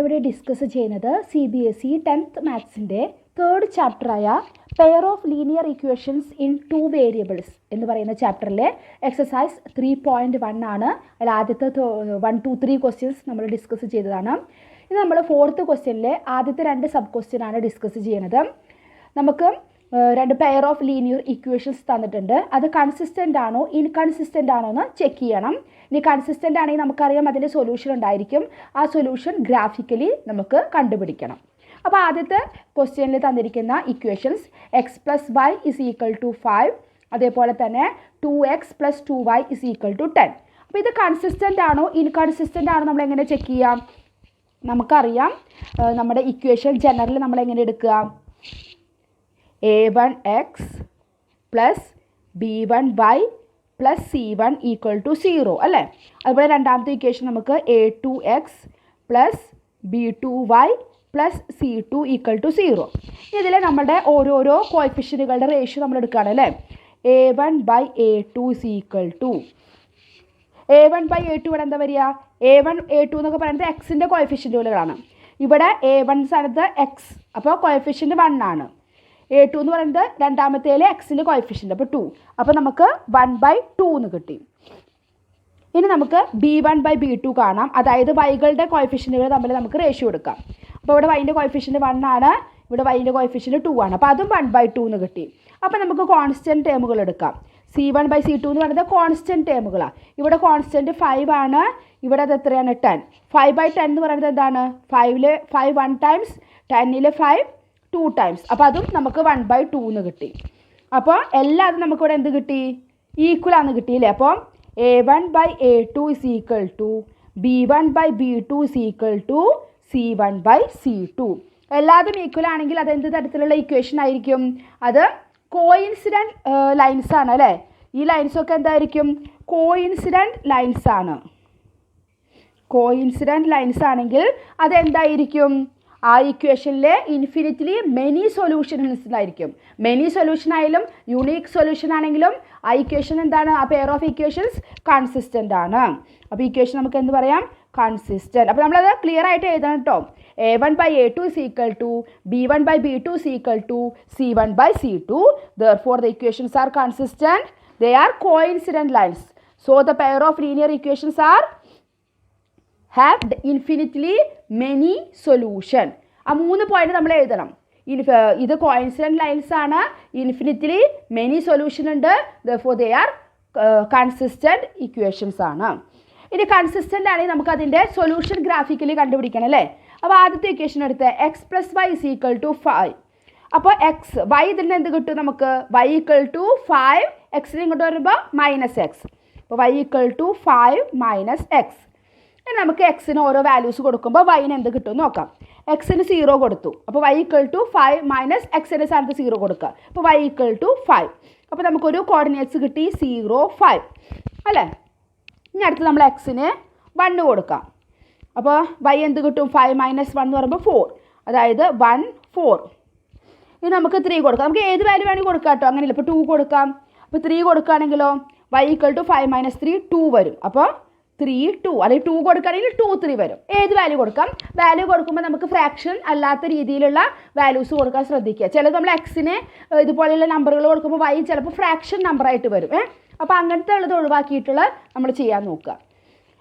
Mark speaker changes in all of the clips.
Speaker 1: നമ്മളിവിടെ ഡിസ്കസ് ചെയ്യുന്നത് CBSE 10th മാത്സിൻ്റെ തേർഡ് ചാപ്റ്ററായ pair of linear equations in 2 variables എന്ന് പറയുന്ന ചാപ്റ്ററിലെ എക്സസൈസ് 3.1 ആണ്. അതിൽ ആദ്യത്തെ 1, 2, 3 ക്വസ്റ്റ്യൻസ് നമ്മൾ ഡിസ്കസ് ചെയ്തതാണ്. ഇത് നമ്മൾ 4th ക്വസ്റ്റ്യനിലെ ആദ്യത്തെ 2 സബ് ക്വസ്റ്റ്യനാണ് ഡിസ്കസ് ചെയ്യുന്നത്. നമുക്ക് 2 പെയർ ഓഫ് ലീനിയർ ഇക്വേഷൻസ് തന്നിട്ടുണ്ട്. അത് കൺസിസ്റ്റൻ്റ് ആണോ ഇൻകൺസിസ്റ്റൻ്റ് ആണോ എന്ന് ചെക്ക് ചെയ്യണം. ഇനി കൺസിസ്റ്റൻ്റ് ആണെങ്കിൽ നമുക്കറിയാം അതിൻ്റെ സൊല്യൂഷൻ ഉണ്ടായിരിക്കും. ആ സൊല്യൂഷൻ ഗ്രാഫിക്കലി നമുക്ക് കണ്ടുപിടിക്കണം. അപ്പോൾ ആദ്യത്തെ ക്വസ്റ്റ്യനിൽ തന്നിരിക്കുന്ന equations x plus y is equal to 5, അതേപോലെ തന്നെ 2x + 2y is equal to 10. അപ്പോൾ ഇത് കൺസിസ്റ്റൻ്റ് ആണോ ഇൻകൺസിസ്റ്റൻ്റ് ആണോ നമ്മൾ എങ്ങനെ ചെക്ക് ചെയ്യാം? നമുക്കറിയാം നമ്മുടെ ഇക്വേഷൻ ജനറൽ നമ്മൾ എങ്ങനെ എടുക്കുക? a1x + b1y + c1 = 0 അല്ലേ? അതുപോലെ രണ്ടാമത്തെ ഇക്വേഷൻ നമുക്ക് a2x + b2y + c2 = 0. ഇതിൽ നമ്മുടെ ഓരോരോ കോഎഫിഷ്യൻറ്റുകളുടെ റേഷ്യോ നമ്മൾ എടുക്കുകയാണ് അല്ലേ? a1/a2 = a1/a2 ഇവിടെ എന്താ വരിക? a1 a2 എന്നൊക്കെ പറയുന്നത് എക്സിൻ്റെ കോഎഫിഷ്യൻറ്റുകളാണ്. ഇവിടെ a1 സ്ഥാനത്ത് എക്സ്, അപ്പോൾ കോഎഫിഷ്യൻറ്റ് 1 ആണ്. a2 എന്ന് പറയുന്നത് രണ്ടാമത്തേലെ എക്സിൻ്റെ കോഎഫിഷ്യൻറ്റ്, അപ്പോൾ 2. അപ്പോൾ നമുക്ക് 1/2 എന്ന് കിട്ടി. ഇനി നമുക്ക് b1/b2 കാണാം. അതായത് വൈകളുടെ കോഎഫിഷ്യൻറ്റുകൾ തമ്മിൽ നമുക്ക് റേഷ്യോ എടുക്കാം. അപ്പോൾ ഇവിടെ വൈൻ്റെ കോഎഫിഷ്യൻറ്റ് 1 ആണ്, ഇവിടെ വൈൻ്റെ കോഎഫിഷ്യൻറ്റ് 2 ആണ്. അപ്പോൾ അതും 1/2 എന്ന് കിട്ടി. അപ്പോൾ നമുക്ക് കോൺസ്റ്റൻറ്റ് ടേമുകൾ എടുക്കാം. c1/c2 എന്ന് പറയുന്നത് കോൺസ്റ്റൻറ്റ് ടേമുകളാണ്. ഇവിടെ കോൺസ്റ്റൻറ്റ് 5 ആണ്, ഇവിടെ അത് എത്രയാണ്? 10. 5/10 എന്ന് പറയുന്നത് എന്താണ്? 5 1 ടൈംസ്, 10 5 2 ടൈംസ്. അപ്പോൾ അതും നമുക്ക് 1/2 എന്ന് കിട്ടി. അപ്പോൾ എല്ലാതും നമുക്കിവിടെ എന്ത് കിട്ടി? ഈക്വൽ ആണെന്ന് കിട്ടിയില്ലേ? അപ്പോൾ a1/a2 = b1/b2 = c1/c2. എല്ലാതും ഈക്വൽ ആണെങ്കിൽ അതെന്ത് തരത്തിലുള്ള ഇക്വേഷൻ ആയിരിക്കും? അത് കോയിൻസിഡൻറ്റ് ലൈൻസ് ആണ് അല്ലേ? ഈ ലൈൻസൊക്കെ എന്തായിരിക്കും? കോയിൻസിഡൻറ്റ് ലൈൻസ് ആണ്. കോയിൻസിഡൻറ്റ് ലൈൻസ് ആണെങ്കിൽ അതെന്തായിരിക്കും? ആ ഇക്വേഷനിലെ ഇൻഫിനിറ്റ്ലി മെനി സൊല്യൂഷൻസ് ആയിരിക്കും. മെനി സൊല്യൂഷൻ ആയാലും യൂണീക്ക് സൊല്യൂഷൻ ആണെങ്കിലും ആ ഇക്വേഷൻ എന്താണ്? ആ പെയർ ഓഫ് ഇക്വേഷൻസ് കൺസിസ്റ്റൻ്റ് ആണ്. അപ്പോൾ ഇക്വേഷൻ നമുക്ക് എന്ത് പറയാം? കൺസിസ്റ്റൻറ്റ്. അപ്പോൾ നമ്മളത് ക്ലിയർ ആയിട്ട് എഴുതണം കേട്ടോ. a1/a2 = b1/b2 = c1/c2. Therefore the equations are consistent. They are coincident lines. So the pair of linear equations have infinitely many solution. ആ 3 പോയിന്റ് നമ്മൾ എഴുതണം. ഇത് കോയിൻസിഡൻറ്റ് ലൈൻസ് ആണ്, ഇൻഫിനിറ്റ്ലി മെനി സൊല്യൂഷൻ ഉണ്ട്. Therefore they are consistent equations ആണ്. ഇനി consistent ആണെങ്കിൽ നമുക്ക് അതിൻ്റെ സൊല്യൂഷൻ ഗ്രാഫിക്കലി കണ്ടുപിടിക്കണം അല്ലേ? അപ്പോൾ ആദ്യത്തെ ഇക്വേഷൻ എടുത്ത് x plus y is equal to 5. അപ്പോൾ എക്സ് വൈ ഇതിൽ നിന്ന് എന്ത് കിട്ടും നമുക്ക്? y = 5, എക്സിന് ഇങ്ങോട്ട് വരുമ്പോൾ -x. അപ്പോൾ y = 5 - x. ഇനി നമുക്ക് എക്സിന് ഓരോ വാല്യൂസ് കൊടുക്കുമ്പോൾ വൈന് എന്ത് കിട്ടും നോക്കാം. എക്സിന് 0 കൊടുത്തു, അപ്പോൾ y = 5 - എക്സിൻ്റെ സ്ഥാനത്ത് 0 കൊടുക്കുക. അപ്പോൾ y = 5. അപ്പോൾ നമുക്കൊരു കോർഡിനേറ്റ്സ് കിട്ടി 0, 5 അല്ലേ? ഇനി അടുത്ത് നമ്മൾ എക്സിന് 1 കൊടുക്കാം. അപ്പോൾ y എന്ത് കിട്ടും? 5 - 1 എന്ന് പറയുമ്പോൾ 4, അതായത് 1, 4. ഇനി നമുക്ക് 3 കൊടുക്കാം. നമുക്ക് ഏത് വാല്യൂ വേണമെങ്കിൽ കൊടുക്കാം കേട്ടോ, അങ്ങനെയില്ല. ഇപ്പോൾ 2 കൊടുക്കാം. അപ്പോൾ 3 കൊടുക്കുകയാണെങ്കിലോ y = 5 - 3 2 വരും. അപ്പോൾ 3, 2 അല്ലെങ്കിൽ 2 കൊടുക്കുകയാണെങ്കിൽ 2, 3 വരും. ഏത് വാല്യൂ കൊടുക്കാം. വാല്യൂ കൊടുക്കുമ്പോൾ നമുക്ക് ഫ്രാക്ഷൻ അല്ലാത്ത രീതിയിലുള്ള വാല്യൂസ് കൊടുക്കാൻ ശ്രദ്ധിക്കുക. ചിലത് നമ്മൾ എക്സിന് ഇതുപോലെയുള്ള നമ്പറുകൾ കൊടുക്കുമ്പോൾ y ചിലപ്പോൾ ഫ്രാക്ഷൻ നമ്പറായിട്ട് വരും. അപ്പോൾ അങ്ങനത്തെ ഉള്ളത് ഒഴിവാക്കിയിട്ടുള്ള നമ്മൾ ചെയ്യാൻ നോക്കുക.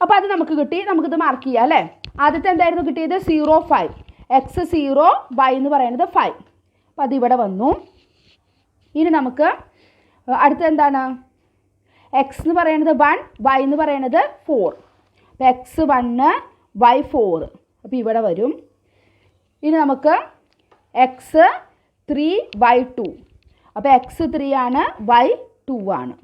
Speaker 1: അപ്പോൾ അത് നമുക്ക് കിട്ടി. നമുക്കിത് മാർക്ക് ചെയ്യാം അല്ലേ? ആദ്യത്തെ എന്തായിരുന്നു കിട്ടിയത്? 0, 5. എക്സ് 0, y എന്ന് പറയുന്നത് 5. അപ്പോൾ അതിവിടെ വന്നു. ഇനി നമുക്ക് അടുത്ത എന്താണ്? എക്സ് എന്ന് പറയുന്നത് 1, y എന്ന് പറയുന്നത് 4. അപ്പോൾ എക്സ് 1, y 4. അപ്പോൾ ഇവിടെ വരും. ഇനി നമുക്ക് എക്സ് 3, y 2. അപ്പോൾ എക്സ് 3 ആണ്, y 2 ആണ്.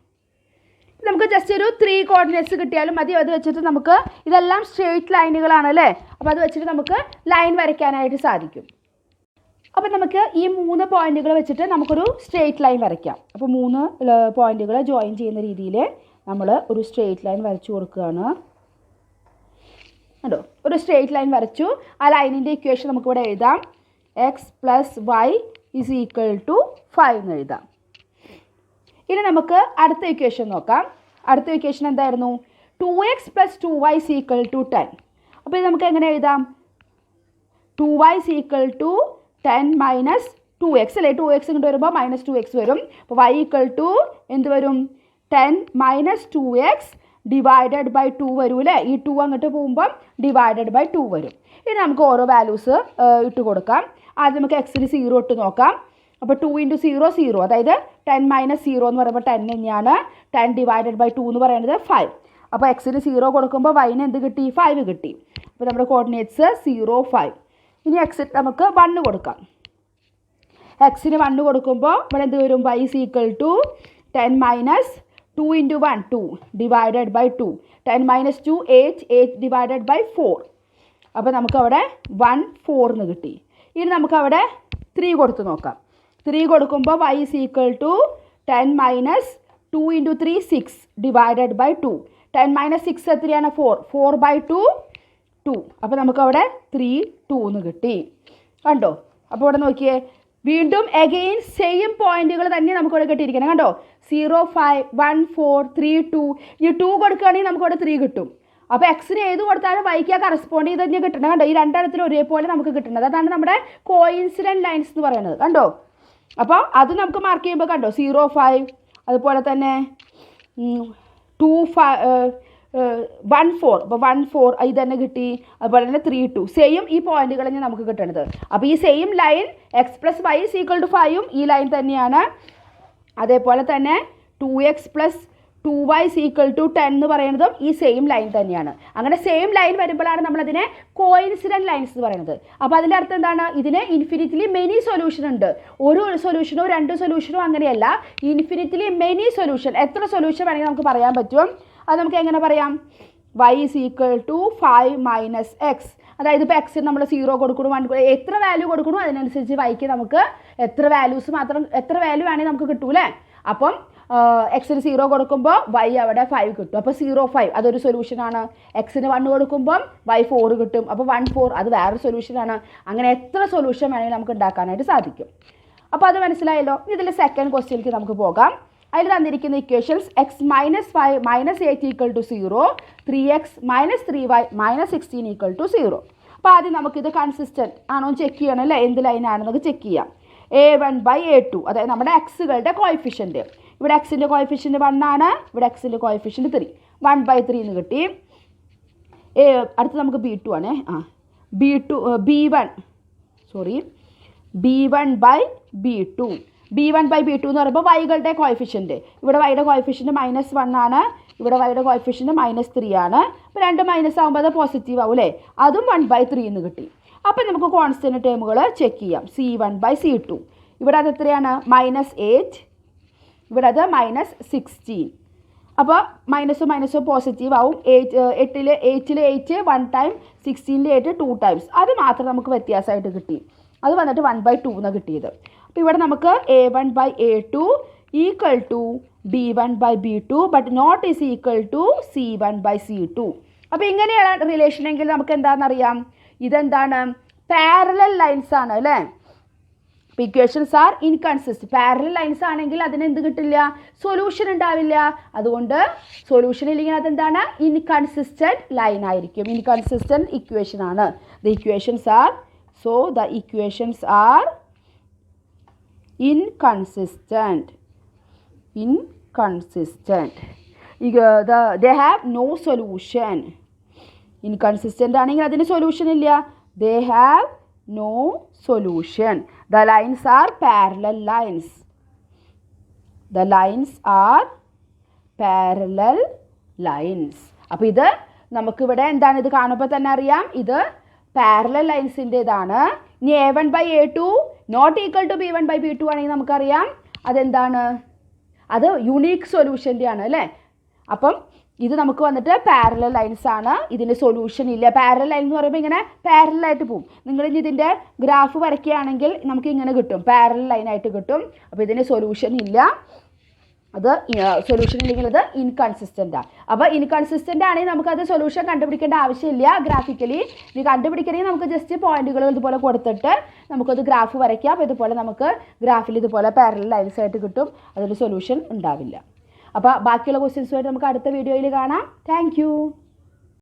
Speaker 1: നമുക്ക് ജസ്റ്റ് ഒരു 3 കോർഡിനേറ്റ്സ് കിട്ടിയാലും മതി. അത് വെച്ചിട്ട് നമുക്ക് ഇതെല്ലാം സ്ട്രെയിറ്റ് ലൈനുകളാണ് അല്ലേ? അപ്പോൾ അത് വെച്ചിട്ട് നമുക്ക് ലൈൻ വരയ്ക്കാനായിട്ട് സാധിക്കും. അപ്പോൾ നമുക്ക് ഈ 3 പോയിന്റുകൾ വെച്ചിട്ട് നമുക്കൊരു സ്ട്രെയിറ്റ് ലൈൻ വരയ്ക്കാം. അപ്പോൾ 3 പോയിന്റുകൾ ജോയിൻ ചെയ്യുന്ന രീതിയിൽ നമ്മൾ ഒരു സ്ട്രെയിറ്റ് ലൈൻ വരച്ചു കൊടുക്കുകയാണ് കേട്ടോ. ഒരു സ്ട്രെയിറ്റ് ലൈൻ വരച്ചു. ആ ലൈനിൻ്റെ ഇക്വേഷൻ നമുക്കിവിടെ എഴുതാം. X plus y is equal to 5 എന്ന് എഴുതാം. ഇനി നമുക്ക് അടുത്ത ഇക്വേഷൻ നോക്കാം. അടുത്ത ഇക്വേഷൻ എന്തായിരുന്നു? 2x + 2y = 10. അപ്പോൾ ഇത് നമുക്ക് എങ്ങനെ എഴുതാം? 2y is equal to 10 minus 2x അല്ലേ, 2x ഇങ്ങോട്ട് വരുമ്പോൾ മൈനസ് 2x വരും. അപ്പോൾ y equal to എന്ത് വരും, 10 minus 2x ഡിവൈഡഡ് ബൈ 2 വരും അല്ലേ. ഈ 2 അങ്ങോട്ട് പോകുമ്പം ഡിവൈഡഡ് ബൈ 2 വരും. ഇനി നമുക്ക് ഓരോ വാല്യൂസ് ഇട്ട് കൊടുക്കാം. ആദ്യം നമുക്ക് എക്സിന് 0 ഇട്ട് നോക്കാം. അപ്പോൾ 2 × 0 0, അതായത് 10 മൈനസ് 0 എന്ന് പറയുമ്പോൾ 10 തന്നെയാണ്. 10 ഡിവൈഡഡ് ബൈ 2 എന്ന് പറയുന്നത് 5. അപ്പോൾ എക്സിന് 0 കൊടുക്കുമ്പോൾ വൈന് എന്ത് കിട്ടി, 5 കിട്ടി. അപ്പോൾ നമ്മുടെ കോർഡിനേറ്റ്സ് 0 5. ഇനി എക്സ് നമുക്ക് 1 കൊടുക്കാം. എക്സിന് 1 കൊടുക്കുമ്പോൾ ഇവിടെ എന്ത് വരും, y is equal to 10 minus 2 × 1 2 divided by 2. 10 minus 2 8, 8 divided by 4. അപ്പോൾ നമുക്കവിടെ 1 4 എന്ന് കിട്ടി. ഇനി നമുക്കവിടെ 3 കൊടുത്ത് നോക്കാം. 3 കൊടുക്കുമ്പോൾ y is equal to 10 minus 2 × 3 6 divided by 2. 10 minus 6 എത്രയാണ്, 4. 4 ബൈ 2 2. അപ്പോൾ നമുക്കവിടെ 3 2 എന്ന് കിട്ടി. കണ്ടോ. അപ്പോൾ ഇവിടെ നോക്കിയേ, വീണ്ടും അഗെയിൻ സെയിം പോയിന്റുകൾ തന്നെ നമുക്കിവിടെ കിട്ടിയിരിക്കണം. കണ്ടോ, 0 5 1 4 3 2. ഈ 2 കൊടുക്കുകയാണെങ്കിൽ നമുക്കിവിടെ 3 കിട്ടും. അപ്പോൾ എക്സിന് ഏത് കൊടുത്താലും വൈക്ക് കറസ്പോണ്ട് ചെയ്ത് തന്നെ കിട്ടണം. കണ്ടോ, ഈ രണ്ടെണ്ണത്തിൽ ഒരേപോലെ നമുക്ക് കിട്ടുന്നത്. അതാണ് നമ്മുടെ കോയിൻസിഡൻറ്റ് ലൈൻസ് എന്ന് പറയുന്നത്. കണ്ടോ. അപ്പോൾ അത് നമുക്ക് മാർക്ക് ചെയ്യുമ്പോൾ കണ്ടോ 0 5, അതുപോലെ തന്നെ 2 1 4. അപ്പോൾ 1 4 ഇത് തന്നെ കിട്ടി. അതുപോലെ തന്നെ 3 2. സെയിം ഈ പോയിന്റുകൾ തന്നെ നമുക്ക് കിട്ടുന്നത്. അപ്പോൾ ഈ same line x plus y is equal to 5 ഈ ലൈൻ തന്നെയാണ്. അതേപോലെ തന്നെ 2x plus 2y is equal to 10 എന്ന് പറയുന്നതും ഈ സെയിം ലൈൻ തന്നെയാണ്. അങ്ങനെ സെയിം ലൈൻ വരുമ്പോഴാണ് നമ്മളതിനെ കോയിൻസിഡൻറ്റ് ലൈൻസ് എന്ന് പറയുന്നത്. അപ്പോൾ അതിൻ്റെ അർത്ഥം എന്താണ്, ഇതിന് ഇൻഫിനിറ്റ്ലി മെനി സൊല്യൂഷൻ ഉണ്ട്. ഒരു സൊല്യൂഷനോ 2 സൊല്യൂഷനോ അങ്ങനെയല്ല, ഇൻഫിനിറ്റ്ലി മെനി സൊല്യൂഷൻ. എത്ര സൊല്യൂഷൻ വേണമെങ്കിൽ നമുക്ക് പറയാൻ പറ്റും. അത് നമുക്ക് എങ്ങനെ പറയാം, y is equal to 5 minus X. അതായത് ഇപ്പോൾ എക്സിന് നമ്മൾ 0 കൊടുക്കണം 1 എത്ര വാല്യൂ കൊടുക്കണോ അതിനനുസരിച്ച് വൈക്ക് നമുക്ക് എത്ര വാല്യൂ വേണമെങ്കിൽ നമുക്ക് കിട്ടൂലേ. അപ്പം എക്സിന് 0 കൊടുക്കുമ്പോൾ y അവിടെ 5 കിട്ടും. അപ്പോൾ 0 5 അതൊരു സൊല്യൂഷനാണ്. എക്സിന് 1 കൊടുക്കുമ്പം y 4 കിട്ടും. അപ്പോൾ 1 4 അത് വേറൊരു സൊല്യൂഷനാണ്. അങ്ങനെ എത്ര സൊല്യൂഷൻ വേണമെങ്കിൽ നമുക്ക് ഉണ്ടാക്കാനായിട്ട് സാധിക്കും. അപ്പോൾ അത് മനസ്സിലായല്ലോ. ഇതിൽ സെക്കൻഡ് ക്വസ്റ്റ്യനിലേക്ക് നമുക്ക് പോകാം. അതിൽ തന്നിരിക്കുന്ന equations x minus 5 minus 8 equal to 0, 3x minus 3y minus 16 equal to 0. അപ്പോൾ ആദ്യം നമുക്കിത് കൺസിസ്റ്റൻറ്റ് ആണോ ചെക്ക് ചെയ്യണം അല്ലേ, എന്ത് ലൈനാണെന്നൊക്കെ ചെക്ക് ചെയ്യാം. a1/a2 അതായത് നമ്മുടെ എക്സുകളുടെ കോയിഫിഷ്യൻറ്റ്. ഇവിടെ എക്സിൻ്റെ കോയിഫിഷ്യൻറ്റ് 1 ആണ്, ഇവിടെ എക്സിൻ്റെ കോയിഫിഷ്യൻറ്റ് 3. 1/3 എന്ന് കിട്ടി. അടുത്ത് നമുക്ക് b2 ആണ്. b1/b2. b1/b2 എന്ന് പറയുമ്പോൾ വൈകളുടെ കോയിഫിഷ്യൻറ്റ്. ഇവിടെ വൈയുടെ കോയിഫിഷ്യൻറ്റ് -1 ആണ്, ഇവിടെ വൈയുടെ കോയിഫിഷ്യൻറ്റ് -3 ആണ്. അപ്പോൾ 2 മൈനസ് ആകുമ്പോൾ അത് പോസിറ്റീവ് ആവും അല്ലേ. അതും 1/3 എന്ന് കിട്ടി. അപ്പോൾ നമുക്ക് കോൺസ്റ്റൻറ്റ് ടേമുകൾ ചെക്ക് ചെയ്യാം. c1/c2. ഇവിടെ അത് എത്രയാണ്, -8. ഇവിടെ അത് -16. അപ്പോൾ മൈനസും പോസിറ്റീവ് ആവും. 8 1 ടൈം, 16 8 2 ടൈംസ്. അത് മാത്രം നമുക്ക് വ്യത്യാസമായിട്ട് കിട്ടി. അത് വന്നിട്ട് 1/2 എന്നാണ് കിട്ടിയത്. അപ്പോൾ ഇവിടെ നമുക്ക് a1/a2 equal to b1/b2 but not is equal to c1/c2. അപ്പോൾ ഇങ്ങനെയാണ് റിലേഷൻ എങ്കിൽ നമുക്ക് എന്താണെന്നറിയാം, ഇതെന്താണ്, പാരലൽ ലൈൻസ് ആണ് അല്ലേ. അപ്പോൾ equations R inconsistent. Parallel lines ആണെങ്കിൽ അതിന് എന്ത് കിട്ടില്ല, സൊല്യൂഷൻ ഉണ്ടാവില്ല. അതുകൊണ്ട് സൊല്യൂഷൻ ഇല്ലെങ്കിൽ അതെന്താണ്, ഇൻകൺസിസ്റ്റൻറ്റ് ലൈൻ ആയിരിക്കും. ഇൻകൺസിസ്റ്റൻറ്റ് ഇക്വേഷൻ ആണ്. The equations R inconsistent. They have no solution. Inconsistent ആണെങ്കിൽ അതിന് സൊല്യൂഷൻ ഇല്ല. They have no solution. The lines are parallel lines. അപ്പോൾ ഇത് നമുക്കിവിടെ എന്താണ്, ഇത് കാണുമ്പോൾ തന്നെ അറിയാം ഇത് പാരലൽ ലൈൻസിൻ്റെതാണ്. ഇനി a1/a2 not equal to b1/b2 ആണെങ്കിൽ നമുക്കറിയാം അതെന്താണ്, അത് യുണീക്ക് സൊല്യൂഷൻ്റെ ആണ് അല്ലേ. അപ്പം ഇത് നമുക്ക് വന്നിട്ട് പാരലൽ ലൈൻസ് ആണ്, ഇതിന് സൊല്യൂഷൻ ഇല്ല. പാരലൽ ലൈൻ എന്ന് പറയുമ്പോൾ ഇങ്ങനെ പാരലായിട്ട് പോകും. നിങ്ങളിനി ഇതിൻ്റെ ഗ്രാഫ് വരയ്ക്കുകയാണെങ്കിൽ നമുക്ക് ഇങ്ങനെ കിട്ടും, പാരലൽ ലൈനായിട്ട് കിട്ടും. അപ്പോൾ ഇതിന് സൊല്യൂഷൻ ഇല്ല. അത് സൊല്യൂഷൻ ഇല്ലെങ്കിൽ അത് ഇൻകൺസിസ്റ്റൻ്റാണ്. അപ്പോൾ ഇൻകൺസിസ്റ്റൻ്റ് ആണെങ്കിൽ നമുക്കത് സൊല്യൂഷൻ കണ്ടുപിടിക്കേണ്ട ആവശ്യമില്ല. ഗ്രാഫിക്കലി ഇത് കണ്ടുപിടിക്കണമെങ്കിൽ നമുക്ക് ജസ്റ്റ് പോയിന്റുകൾ ഇതുപോലെ കൊടുത്തിട്ട് നമുക്കത് ഗ്രാഫ് വരയ്ക്കാം. അപ്പോൾ ഇതുപോലെ നമുക്ക് ഗ്രാഫിൽ ഇതുപോലെ പാരലൽ ലൈൻസ് ആയിട്ട് കിട്ടും. അതിന് സൊല്യൂഷൻ ഉണ്ടാവില്ല. അപ്പോൾ ബാക്കിയുള്ള ക്വസ്റ്റ്യൻസുമായിട്ട് നമുക്ക് അടുത്ത വീഡിയോയിൽ കാണാം. താങ്ക്